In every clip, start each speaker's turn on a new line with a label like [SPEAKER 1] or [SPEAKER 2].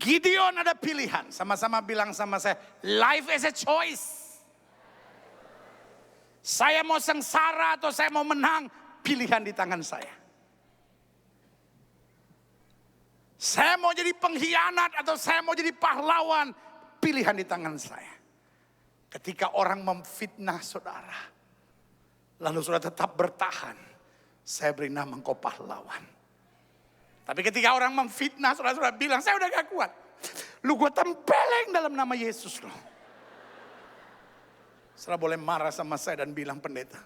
[SPEAKER 1] Gideon ada pilihan. Sama-sama bilang sama saya, life is a choice. Saya mau sengsara atau saya mau menang, pilihan di tangan saya. Saya mau jadi pengkhianat atau saya mau jadi pahlawan, pilihan di tangan saya. Ketika orang memfitnah saudara, lalu saudara tetap bertahan, saya beri nama engkau pahlawan. Tapi ketika orang memfitnah, saudara bilang, saya udah gak kuat. Lu gue tempeleng dalam nama Yesus loh. Saudara boleh marah sama saya dan bilang, pendeta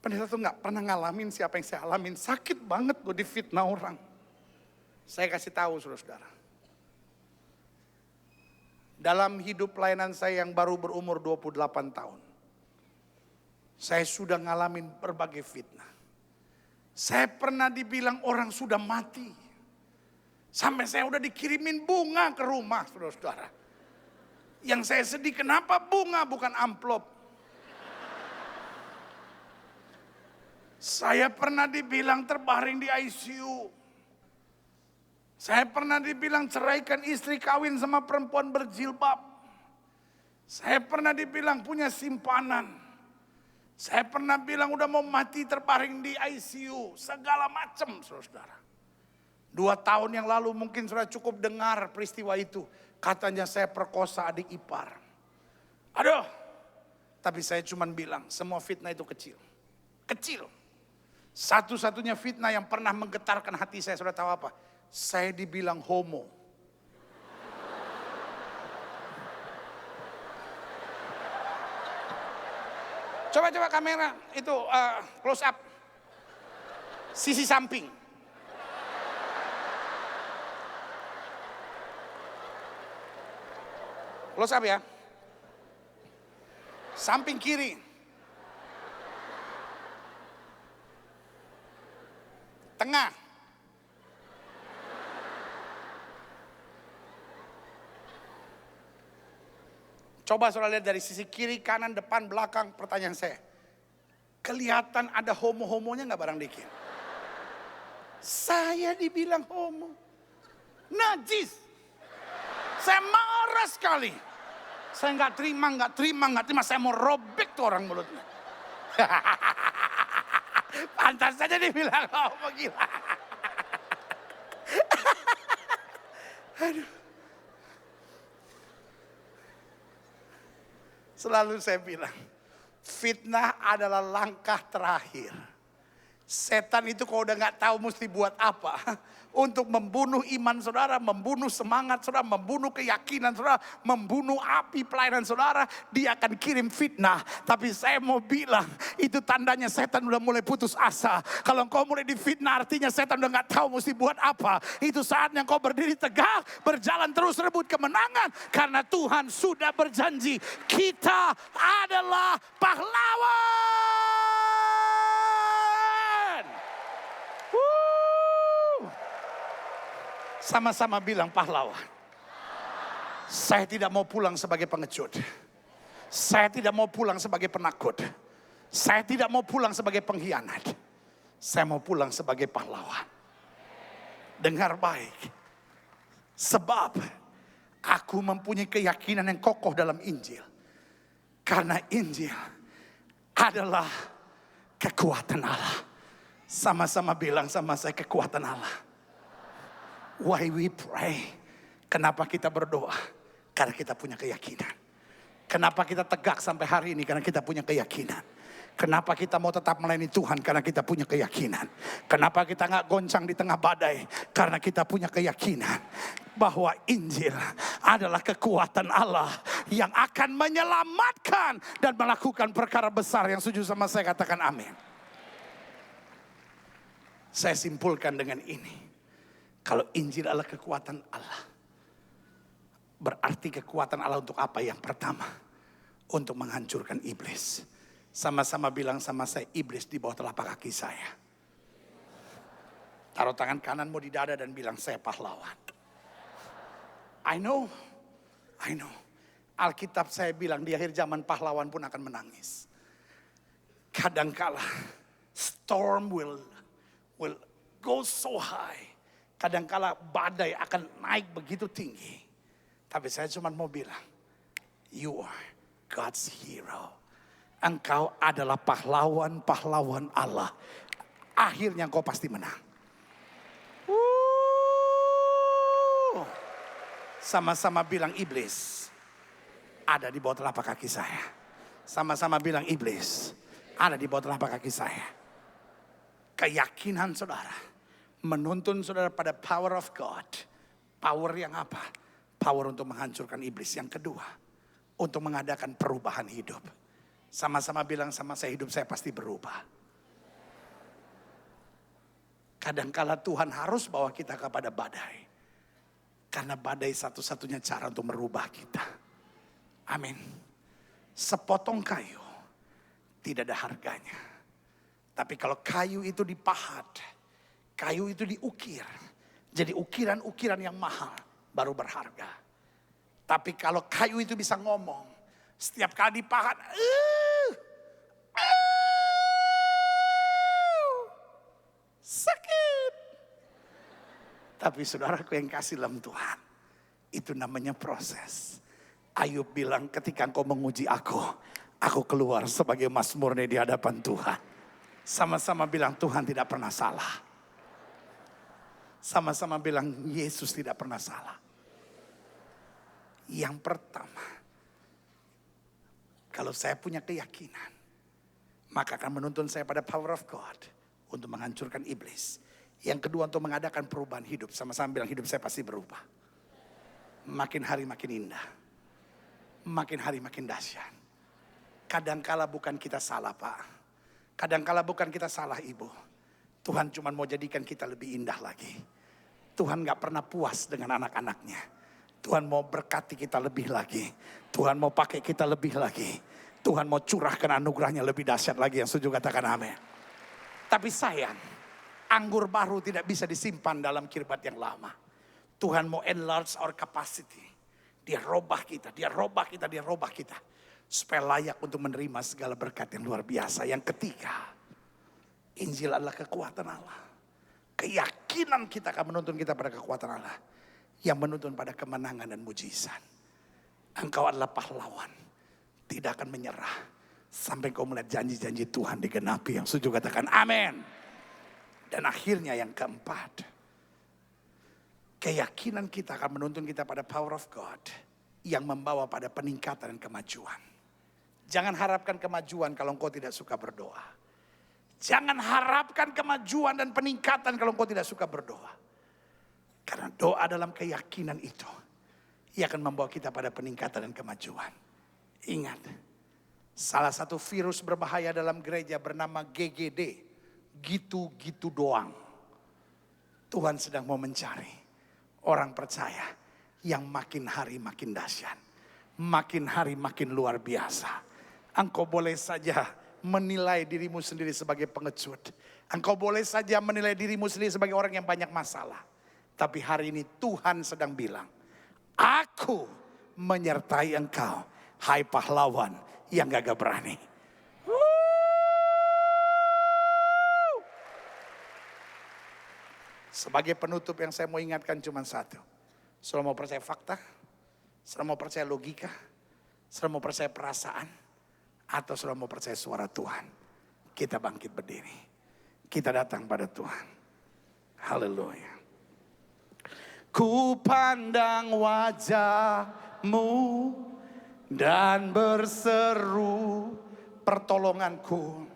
[SPEAKER 1] tuh gak pernah ngalamin siapa yang saya alamin. Sakit banget gue difitnah orang. Saya kasih tahu saudara-saudara. Dalam hidup pelayanan saya yang baru berumur 28 tahun. Saya sudah ngalamin berbagai fitnah. Saya pernah dibilang orang sudah mati. Sampai saya udah dikirimin bunga ke rumah saudara-saudara. Yang saya sedih, kenapa bunga bukan amplop? Saya pernah dibilang terbaring di ICU. Saya pernah dibilang ceraikan istri, kawin sama perempuan berjilbab. Saya pernah dibilang punya simpanan. Saya pernah bilang udah mau mati terbaring di ICU. Segala macam saudara. 2 tahun yang lalu mungkin saudara cukup dengar peristiwa itu. Katanya saya perkosa adik ipar. Aduh. Tapi saya cuma bilang semua fitnah itu kecil. Kecil. Satu-satunya fitnah yang pernah menggetarkan hati saya, saudara tahu apa? Saya dibilang homo. Coba kamera itu close up. Sisi samping. Close up ya. Samping kiri. Tengah. Coba saudara lihat dari sisi kiri, kanan, depan, belakang. Pertanyaan saya, kelihatan ada homo-homonya gak barang dikit? Saya dibilang homo. Najis. Saya marah sekali. Saya gak terima. Saya mau robek tuh orang mulutnya. Pantas saja dibilang homo, gila. Aduh. Selalu saya bilang, fitnah adalah langkah terakhir. Setan itu kalau udah gak tahu mesti buat apa. Untuk membunuh iman saudara, membunuh semangat saudara, membunuh keyakinan saudara, membunuh api pelayanan saudara, dia akan kirim fitnah. Tapi saya mau bilang, itu tandanya setan udah mulai putus asa. Kalau engkau mulai difitnah artinya setan udah gak tahu mesti buat apa. Itu saatnya engkau berdiri tegak, berjalan terus rebut kemenangan. Karena Tuhan sudah berjanji, kita adalah pahlawan. Sama-sama bilang pahlawan. Saya tidak mau pulang sebagai pengecut. Saya tidak mau pulang sebagai penakut. Saya tidak mau pulang sebagai pengkhianat. Saya mau pulang sebagai pahlawan. Dengar baik. Sebab aku mempunyai keyakinan yang kokoh dalam Injil. Karena Injil adalah kekuatan Allah. Sama-sama bilang sama saya, kekuatan Allah. Why we pray? Kenapa kita berdoa? Karena kita punya keyakinan. Kenapa kita tegak sampai hari ini? Karena kita punya keyakinan. Kenapa kita mau tetap melayani Tuhan? Karena kita punya keyakinan. Kenapa kita gak goncang di tengah badai? Karena kita punya keyakinan bahwa Injil adalah kekuatan Allah yang akan menyelamatkan dan melakukan perkara besar. Yang setuju sama saya katakan amin. Saya simpulkan dengan ini. Kalau Injil adalah kekuatan Allah, berarti kekuatan Allah untuk apa? Yang pertama, untuk menghancurkan iblis. Sama-sama bilang sama saya, iblis di bawah telapak kaki saya. Taruh tangan kananmu di dada dan bilang, saya pahlawan. I know. Alkitab saya bilang di akhir zaman pahlawan pun akan menangis. Kadangkala storm will go so high. Kadangkala badai akan naik begitu tinggi. Tapi saya cuma mau bilang, you are God's hero. Engkau adalah pahlawan-pahlawan Allah. Akhirnya engkau pasti menang. Sama-sama bilang iblis ada di bawah telapak kaki saya. Sama-sama bilang iblis ada di bawah telapak kaki saya. Keyakinan saudara menuntun saudara pada power of God. Power yang apa? Power untuk menghancurkan iblis. Yang kedua, untuk mengadakan perubahan hidup. Sama-sama bilang sama saya, hidup saya pasti berubah. Kadangkala Tuhan harus bawa kita kepada badai. Karena badai satu-satunya cara untuk merubah kita. Amin. Sepotong kayu tidak ada harganya. Tapi kalau kayu itu dipahat, kayu itu diukir, jadi ukiran-ukiran yang mahal baru berharga. Tapi kalau kayu itu bisa ngomong, setiap kali dipahat, sakit. Tapi saudaraku yang kasih dalam Tuhan, itu namanya proses. Ayub bilang, ketika engkau menguji aku keluar sebagai emas murni di hadapan Tuhan. Sama-sama bilang, Tuhan tidak pernah salah. Sama-sama bilang, Yesus tidak pernah salah. Yang pertama, kalau saya punya keyakinan, maka akan menuntun saya pada power of God untuk menghancurkan iblis. Yang kedua, untuk mengadakan perubahan hidup. Sama-sama bilang, hidup saya pasti berubah. Makin hari makin indah. Makin hari makin dahsyat. Kadangkala bukan kita salah, Pak. Kadangkala bukan kita salah, Ibu. Tuhan cuma mau jadikan kita lebih indah lagi. Tuhan gak pernah puas dengan anak-anaknya. Tuhan mau berkati kita lebih lagi. Tuhan mau pakai kita lebih lagi. Tuhan mau curahkan anugerahnya lebih dahsyat lagi. Yang setuju katakan amin. Tapi sayang, anggur baru tidak bisa disimpan dalam kirbat yang lama. Tuhan mau enlarge our capacity. Dia robah kita, dia robah kita, dia robah kita. Supaya layak untuk menerima segala berkat yang luar biasa. Yang ketiga, Injil adalah kekuatan Allah. Keyakinan kita akan menuntun kita pada kekuatan Allah. Yang menuntun pada kemenangan dan mujizat. Engkau adalah pahlawan. Tidak akan menyerah. Sampai kau melihat janji-janji Tuhan digenapi. Yang setuju katakan amin. Dan akhirnya yang keempat, keyakinan kita akan menuntun kita pada power of God yang membawa pada peningkatan dan kemajuan. Jangan harapkan kemajuan kalau engkau tidak suka berdoa. Jangan harapkan kemajuan dan peningkatan kalau engkau tidak suka berdoa. Karena doa dalam keyakinan itu, ia akan membawa kita pada peningkatan dan kemajuan. Ingat, salah satu virus berbahaya dalam gereja bernama GGD. Gitu-gitu doang. Tuhan sedang mau mencari orang percaya yang makin hari makin dahsyat. Makin hari makin luar biasa. Engkau boleh saja menilai dirimu sendiri sebagai pengecut. Engkau boleh saja menilai dirimu sendiri sebagai orang yang banyak masalah. Tapi hari ini Tuhan sedang bilang, aku menyertai engkau, hai pahlawan yang gagah berani. Sebagai penutup yang saya mau ingatkan cuma satu. Saudara mau percaya fakta? Saudara mau percaya logika? Saudara mau percaya perasaan? Atau saudara mau percaya suara Tuhan? Kita bangkit berdiri. Kita datang pada Tuhan. Haleluya. Ku pandang wajah-Mu dan berseru pertolonganku.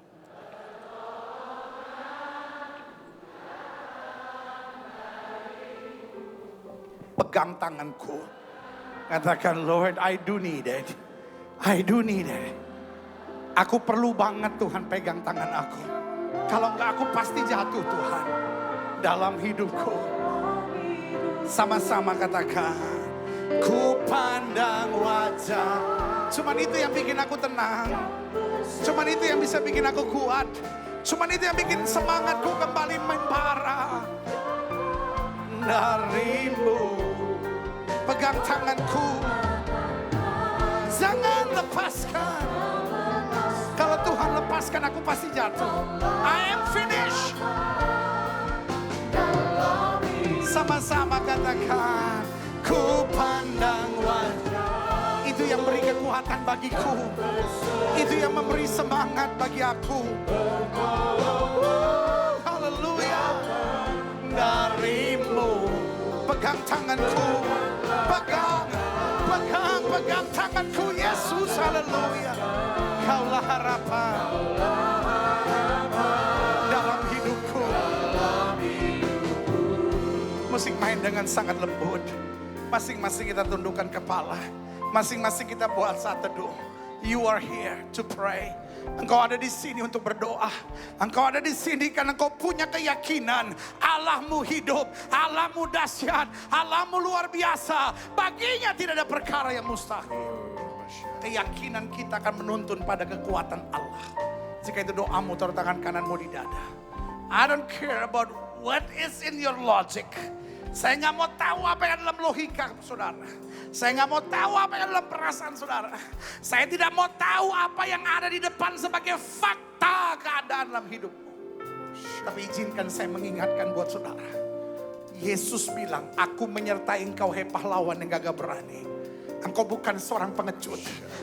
[SPEAKER 1] Pegang tanganku. Katakan, Lord, I do need it. I do need it. Aku perlu banget Tuhan pegang tangan aku. Kalau enggak aku pasti jatuh Tuhan. Dalam hidupku. Sama-sama katakan. Ku pandang wajah. Cuman itu yang bikin aku tenang. Cuman itu yang bisa bikin aku kuat. Cuman itu yang bikin semangatku kembali membara. Darimu, pegang tanganku, jangan lepaskan. Kalau Tuhan lepaskan aku pasti jatuh. I am finished. sama-sama katakan, ku pandang wajah. Itu yang beri kekuatan bagiku. Itu yang memberi semangat bagi aku. Haleluya. Darimu, pegang tanganku, pegang tanganku Yesus. Haleluya. Kaulah harapan dalam hidupku. Musik main dengan sangat lembut. Masing-masing kita tundukkan kepala. Masing-masing kita buat saat teduh. You are here to pray. Engkau ada di sini untuk berdoa. Engkau ada di sini karena engkau punya keyakinan Allahmu hidup, Allahmu dahsyat, Allahmu luar biasa. Baginya tidak ada perkara yang mustahil. Keyakinan kita akan menuntun pada kekuatan Allah. Jika itu doamu, taruh tangan kananmu di dada. I don't care about what is in your logic. Saya nggak mau tahu apa yang dalam logika saudara. Saya nggak mau tahu apa yang dalam perasaan saudara. Saya tidak mau tahu apa yang ada di depan sebagai fakta keadaan dalam hidupmu. Tapi izinkan saya mengingatkan buat saudara. Yesus bilang, aku menyertai engkau hai pahlawan yang gagah berani. Engkau bukan seorang pengecut.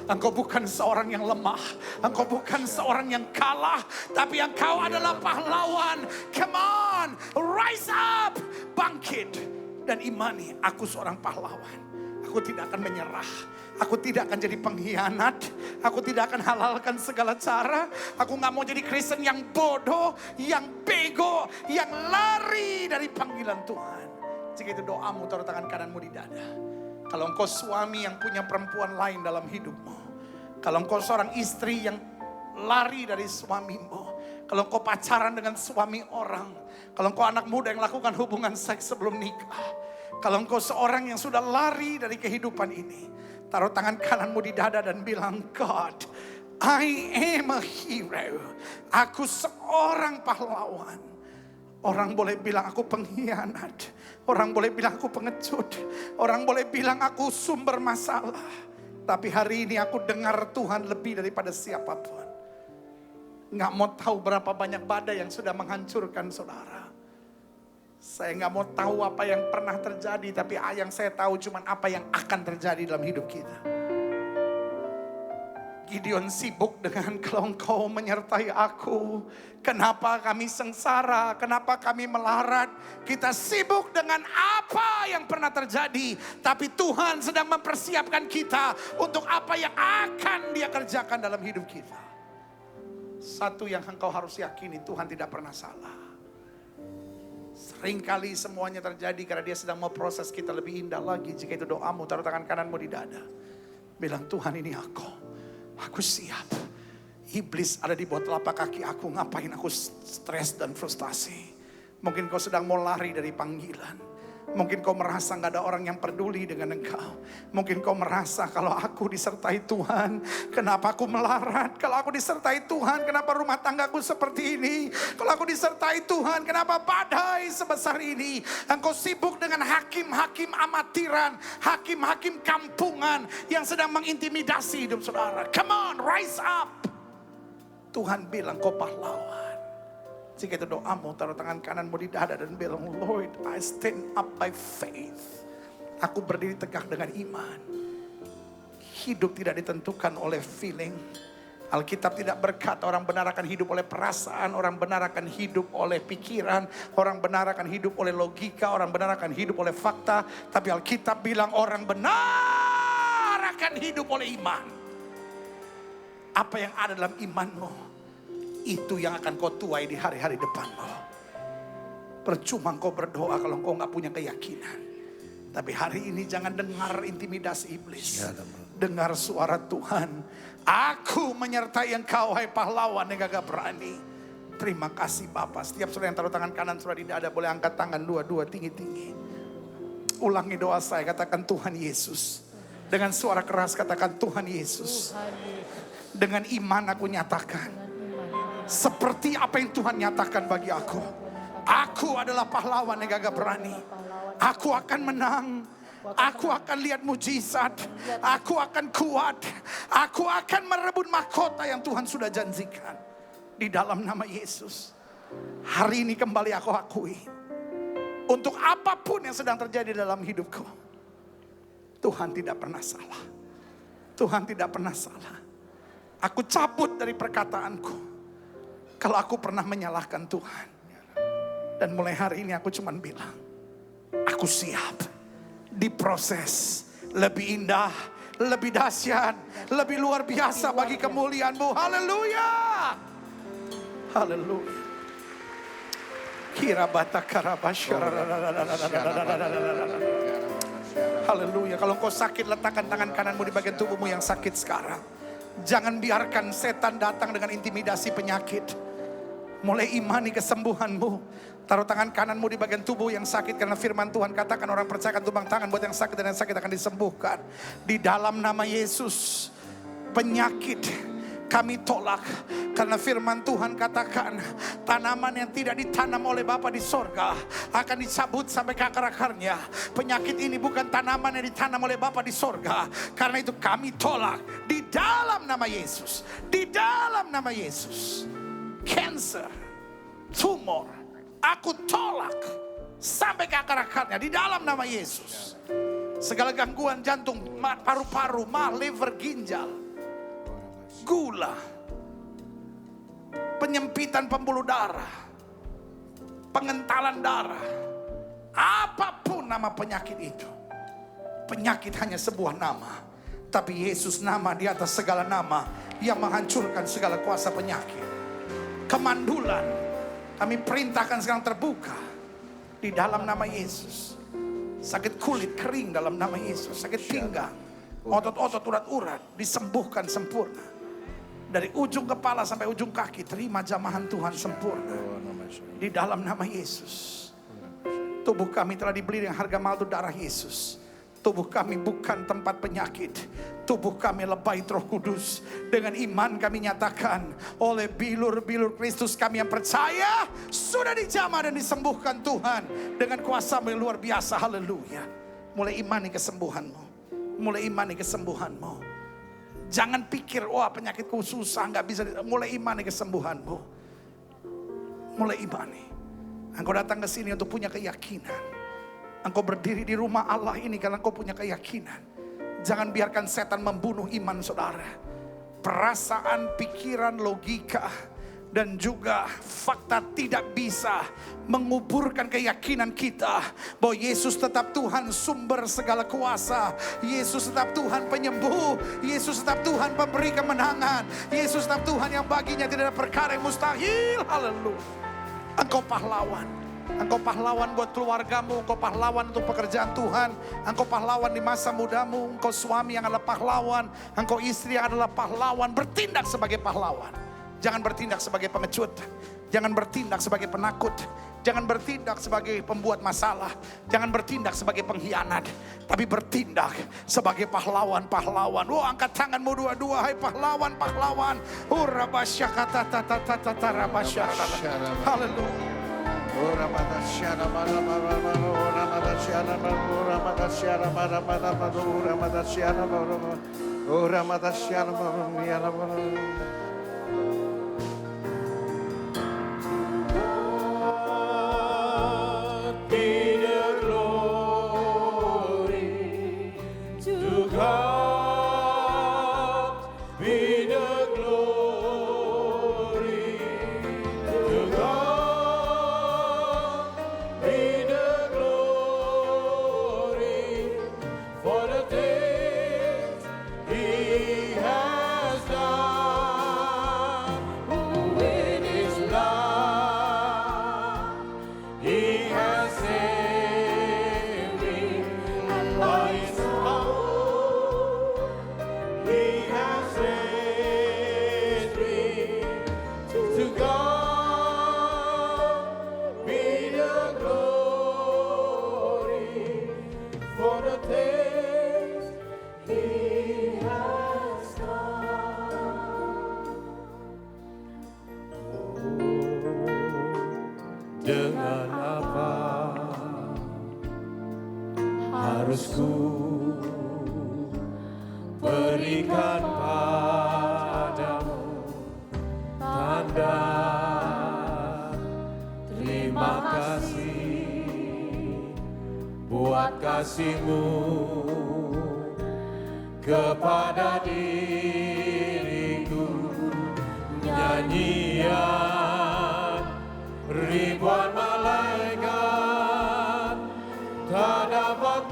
[SPEAKER 1] Engkau bukan seorang yang lemah. Engkau bukan seorang yang kalah. Tapi engkau adalah pahlawan. Come on, rise up. Bangkit dan imani, aku seorang pahlawan. Aku tidak akan menyerah. Aku tidak akan jadi pengkhianat. Aku tidak akan halalkan segala cara. Aku gak mau jadi Kristen yang bodoh, yang bego, yang lari dari panggilan Tuhan. Jika itu doamu, taruh tangan kananmu di dada. Kalau engkau suami yang punya perempuan lain dalam hidupmu. Kalau engkau seorang istri yang lari dari suamimu. Kalau engkau pacaran dengan suami orang. Kalau engkau anak muda yang lakukan hubungan seks sebelum nikah. Kalau engkau seorang yang sudah lari dari kehidupan ini. Taruh tangan kananmu di dada dan bilang, God, I am a hero. Aku seorang pahlawan. Orang boleh bilang aku pengkhianat. Orang boleh bilang aku pengecut. Orang boleh bilang aku sumber masalah. Tapi hari ini aku dengar Tuhan lebih daripada siapapun. Nggak mau tahu berapa banyak badai yang sudah menghancurkan saudara. Saya nggak mau tahu apa yang pernah terjadi. Tapi yang saya tahu cuma apa yang akan terjadi dalam hidup kita. Gideon sibuk dengan kalau engkau menyertai aku. Kenapa kami sengsara? Kenapa kami melarat? Kita sibuk dengan apa yang pernah terjadi. Tapi Tuhan sedang mempersiapkan kita untuk apa yang akan Dia kerjakan dalam hidup kita. Satu yang engkau harus yakini, Tuhan tidak pernah salah. Seringkali semuanya terjadi karena Dia sedang mau proses kita lebih indah lagi. Jika itu doamu, taruh tangan kananmu di dada. Bilang, Tuhan ini aku siap. Iblis ada di bawah telapak kaki aku. Ngapain aku stres dan frustasi? Mungkin kau sedang mau lari dari panggilan. Mungkin kau merasa gak ada orang yang peduli dengan engkau. Mungkin kau merasa kalau aku disertai Tuhan, kenapa aku melarat? Kalau aku disertai Tuhan, kenapa rumah tanggaku seperti ini? Kalau aku disertai Tuhan, kenapa badai sebesar ini? Engkau sibuk dengan hakim-hakim amatiran, hakim-hakim kampungan yang sedang mengintimidasi hidup saudara. Come on, rise up. Tuhan bilang kau pahlawan. Jika itu doamu, taruh tangan kananmu di dada dan bilang, Lord, I stand up by faith. Aku berdiri tegak dengan iman. Hidup tidak ditentukan oleh feeling. Alkitab tidak berkata orang benar akan hidup oleh perasaan, orang benar akan hidup oleh pikiran, orang benar akan hidup oleh logika, orang benar akan hidup oleh fakta. Tapi Alkitab bilang orang benar akan hidup oleh iman. Apa yang ada dalam imanmu, itu yang akan kau tuai di hari-hari depanmu. Percuma kau berdoa kalau kau gak punya keyakinan. Tapi hari ini jangan dengar intimidasi iblis. Dengar suara Tuhan. Aku menyertai engkau hai pahlawan yang gagah berani. Terima kasih Bapa. Setiap saudara yang taruh tangan kanan saudara di dada, boleh angkat tangan dua-dua tinggi-tinggi. Ulangi doa saya, katakan Tuhan Yesus. Dengan suara keras katakan Tuhan Yesus. Dengan iman aku nyatakan. Seperti apa yang Tuhan nyatakan bagi aku. Aku adalah pahlawan yang gagah berani. Aku akan menang. Aku akan lihat mujizat. Aku akan kuat. Aku akan merebut mahkota yang Tuhan sudah janjikan. Di dalam nama Yesus. Hari ini kembali aku akui. Untuk apapun yang sedang terjadi dalam hidupku, Tuhan tidak pernah salah. Tuhan tidak pernah salah. Aku cabut dari perkataanku kalau aku pernah menyalahkan Tuhan. Dan mulai hari ini aku cuma bilang, aku siap diproses lebih indah, lebih dahsyat, lebih luar biasa bagi kemuliaan-Mu. Haleluya. Haleluya. Kira bata karabasyara. Haleluya. Kalau engkau sakit, letakkan tangan kananmu di bagian tubuhmu yang sakit sekarang. Jangan biarkan setan datang dengan intimidasi penyakit. Mulai imani kesembuhanmu. Taruh tangan kananmu di bagian tubuh yang sakit, karena firman Tuhan katakan orang percaya akan tumbang tangan buat yang sakit, dan yang sakit akan disembuhkan. Di dalam nama Yesus, penyakit kami tolak. Karena firman Tuhan katakan, tanaman yang tidak ditanam oleh Bapa di sorga akan dicabut sampai ke akar-akarnya. Penyakit ini bukan tanaman yang ditanam oleh Bapa di sorga. Karena itu kami tolak di dalam nama Yesus. Di dalam nama Yesus. Cancer, tumor, aku tolak sampai ke akar-akarnya di dalam nama Yesus. Segala gangguan jantung, paru-paru, liver, ginjal, gula, penyempitan pembuluh darah, pengentalan darah, apapun nama penyakit itu. Penyakit hanya sebuah nama, tapi Yesus nama di atas segala nama yang menghancurkan segala kuasa penyakit. Kemandulan kami perintahkan sekarang terbuka di dalam nama Yesus. Sakit kulit kering dalam nama Yesus. Sakit pinggang, otot-otot, urat-urat disembuhkan sempurna. Dari ujung kepala sampai ujung kaki, terima jamahan Tuhan sempurna di dalam nama Yesus. Tubuh kami telah dibeli dengan harga mahal, itu darah Yesus. Tubuh kami bukan tempat penyakit. Tubuh kami lebait Roh Kudus. Dengan iman kami nyatakan, oleh bilur-bilur Kristus kami yang percaya sudah dijamah dan disembuhkan Tuhan dengan kuasa yang luar biasa. Haleluya. Mulai imani kesembuhanmu. Mulai imani kesembuhanmu. Jangan pikir, wah penyakitku susah, gak bisa. Mulai imani kesembuhanmu. Mulai imani. Engkau datang ke sini untuk punya keyakinan. Engkau berdiri di rumah Allah ini karena engkau punya keyakinan. Jangan biarkan setan membunuh iman saudara. Perasaan, pikiran, logika, dan juga fakta tidak bisa menguburkan keyakinan kita bahwa Yesus tetap Tuhan, sumber segala kuasa. Yesus tetap Tuhan penyembuh. Yesus tetap Tuhan pemberi kemenangan. Yesus tetap Tuhan yang baginya tidak ada perkara yang mustahil. Haleluya. Engkau pahlawan. Engkau pahlawan buat keluargamu, engkau pahlawan untuk pekerjaan Tuhan, engkau pahlawan di masa mudamu, engkau suami yang adalah pahlawan, engkau istri yang adalah pahlawan. Bertindak sebagai pahlawan. Jangan bertindak sebagai pengecut, jangan bertindak sebagai penakut, jangan bertindak sebagai pembuat masalah, jangan bertindak sebagai pengkhianat, tapi bertindak sebagai pahlawan-pahlawan. Oh, angkat tanganmu dua-dua, hai pahlawan-pahlawan. Haleluya.
[SPEAKER 2] Ora madasciana mara mara mara ora madasciana mara ora madasciana mara mara mara ora madasciana mara ora madasciana mara mia la mara. Be the glory to God, be the glory to God. Dengan apa harus ku berikan padamu tanda terima kasih? buat kasih-Mu kepada diriku. Nyanyian ribuan malaikat tak dapat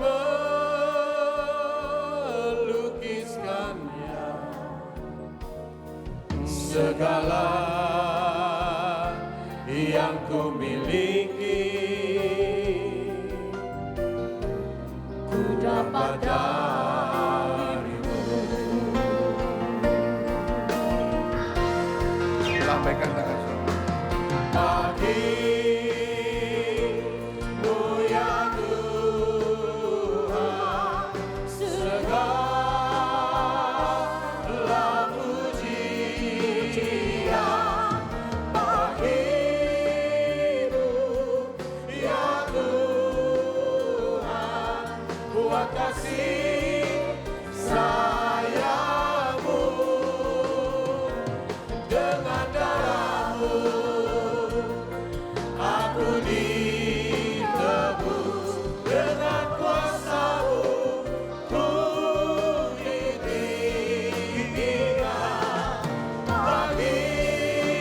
[SPEAKER 2] melukiskannya. Segala yang ku miliki ku dapat darimu. Lambaikan tangan saudara. Bagimu ya Tuhan segala pujian. Bagimu ya Tuhan buat kasih sayang-Mu. Dengan darah-Mu aku ditebus, dengan kuasa-Mu ku ditinggikan. Bagimu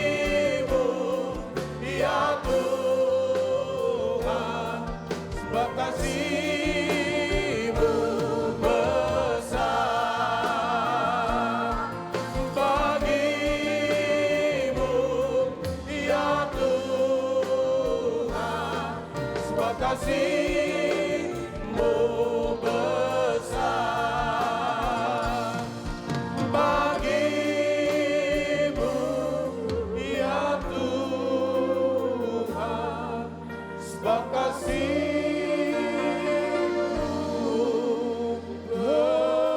[SPEAKER 2] ya Tuhan sebab kasih-Mu besar. Bagimu ya Tuhan sebab kasih-Mu besar. Bagimu ya Tuhan sebab kasih-Mu besar.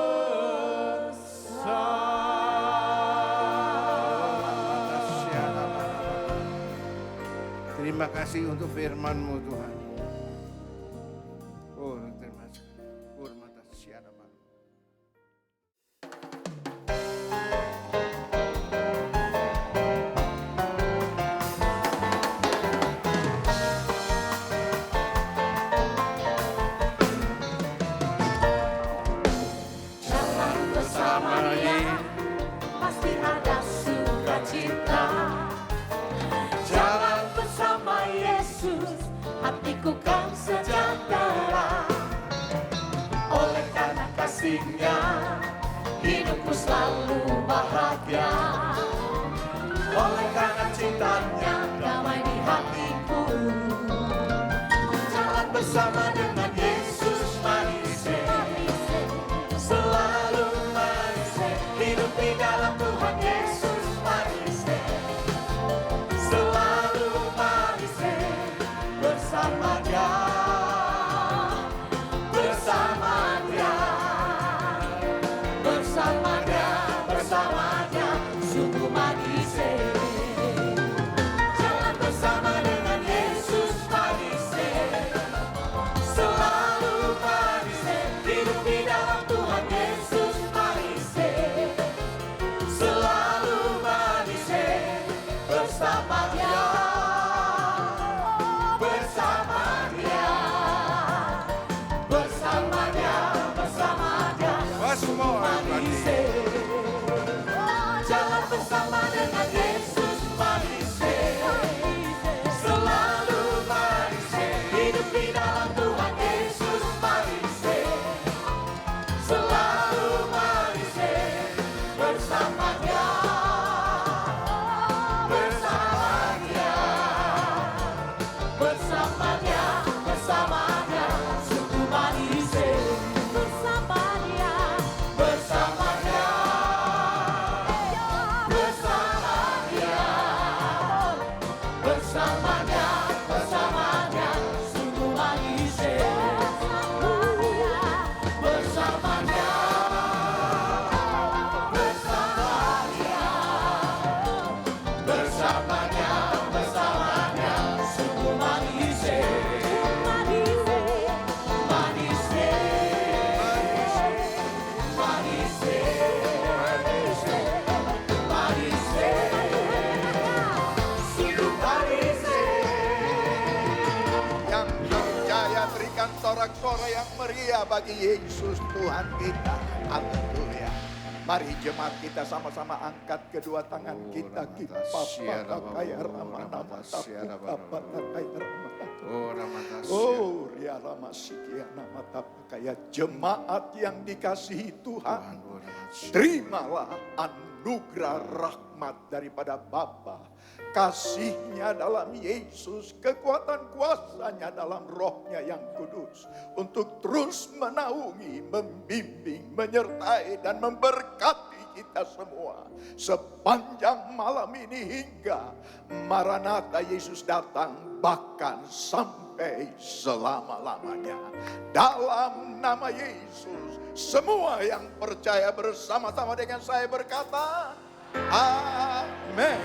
[SPEAKER 2] Terima kasih untuk firman-Mu Tuhan. Oh, terima kasih. Hormat siapa?
[SPEAKER 3] Jalan bersamanya pasti ada sukacita. Jalan bersama Yesus, hatiku kan sejahtera. Oleh karena kasih-Nya, hidupku selalu bahagia. Oleh karena cintanya, damai di hatiku. Jalan bersama dengan Yesus, manis selalu manis. Hidup di dalam Tuhan Yesus, manis selalu manis. Bersama Dia, bersama Dia, bersama Dia, bersama Dia, sungguh manis. Jalan bersama dengan Yesus, manis
[SPEAKER 2] sorak-sorai yang meriah bagi Yesus Tuhan kita. Haleluya. Mari jemaat kita sama-sama angkat kedua tangan kita. Kita kaya ramana mata kaya ramana. Oh, ria lama sikiana mata kaya jemaat yang dikasihi Tuhan. Terimalah anugerah rahmat daripada Bapa, kasihnya dalam Yesus, kekuatan kuasanya dalam rohnya yang kudus, untuk terus menaungi, membimbing, menyertai dan memberkati kita semua sepanjang malam ini hingga Maranatha Yesus datang, bahkan sampai selama-lamanya. Dalam nama Yesus, semua yang percaya bersama-sama dengan saya berkata, Amin.